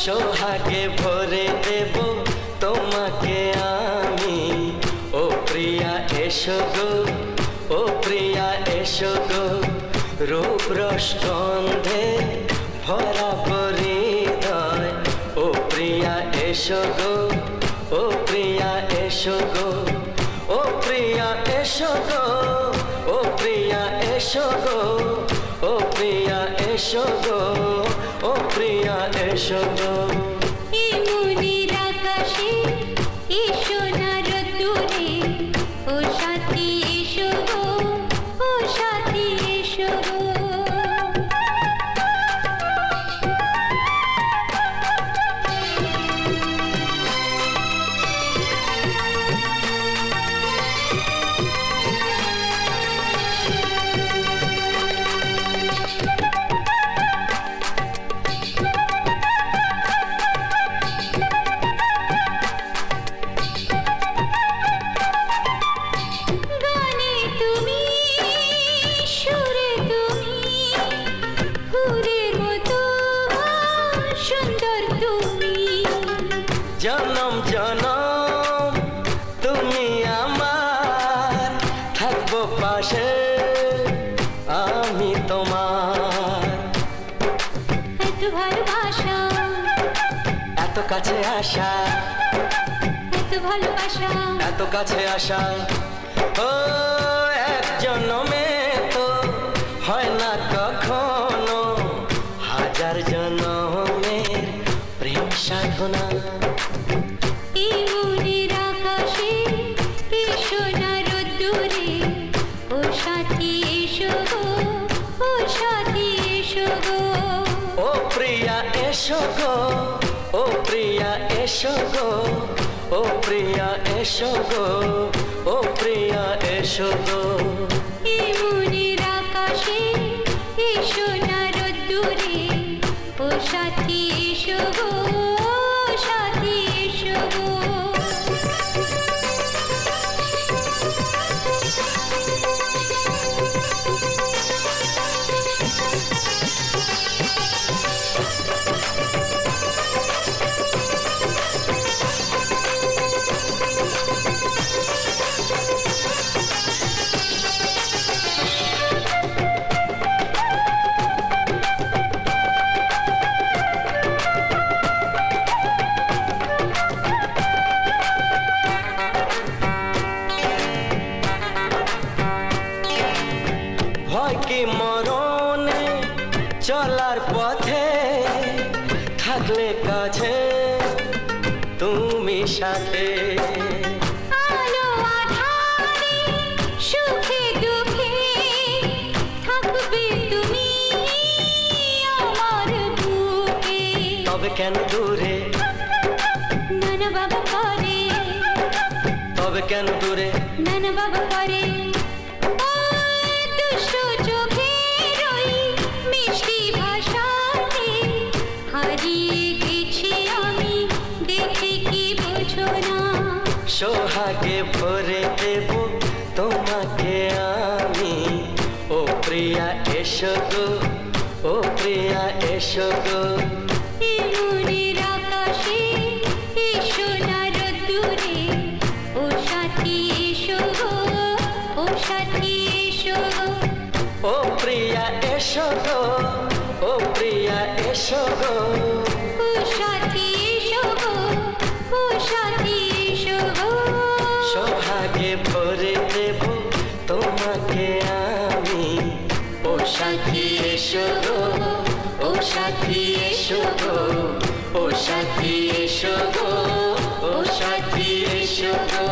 সোহাগে ভরে দেব তোমাকে আমি। ও প্রিয়া এসো গো, ও প্রিয়া এসো গো, রূপ রস গন্ধে ভরা হৃদয়। ও প্রিয়া এসো গো, ও প্রিয়া এসো গো, ও প্রিয়া এসো গো, ও প্রিয়া এসো গো, ও প্রিয়া এসো গো, ও প্রিয়া এসো গো। এই মনের আকাশে এসো না রোদ্দুরে, ও সাথী এসো গো, ও সাথী এসো গো। জনম জনম তুমি আমার, থাকবো পাশে আমি তোমার। এত ভালোবাসা, এত কাছে আসা, এত ভালোবাসা, এত কাছে আসা, ও এক জন্মে তো হয় না কখনো, হাজার জন্মের প্রেম সাধনা। এই মনের আকাশে এসো না রোদ্দুরে, ও সাথী এসো গো, ও সাথী এসো গো। ও প্রিয়া এসো গো, ও প্রিয়া এসো গো, ও প্রিয়া এসো গো, ও প্রিয়া এসো গো। এই মনের আকাশে এসো না রোদ্দুরে, ও সাথী এসো গো, ও সাথী এসো গো। ভয় কি মরণে চলার পথে, থাকলে কাছে তুমি সাথে। আলো আঁধারে সুখে দুঃখে থাকবে তুমি আমার বুকে। তবে কেন দূরে, নানা বাবা করে, তবে কেন দূরে, নানা বাবা করে। দুষ্ট চোখের ওই মিষ্টি ভাষাতে হারিয়ে গেছি আমি, দেখে কি বোঝো না। সোহাগে ভরে দেব তোমাকে আমি। ও প্রিয়া এসো গো, ও প্রিয়া এসো গো। এই মনের আকাশে এসো না রোদ্দুরে, ও সাথী এসো গো, ও সাথী এসো গো। ও প্রিয়া এসো গো, ও প্রিয়া এসো গো, ও সাথী এসো গো, ও সাথী এসো গো। সোহাগে ভরে দেব তোমাকে আমি। ও সাথী এসো গো, ও সাথী এসো গো, ও সাথী এসো গো, ও সাথী এসো গো।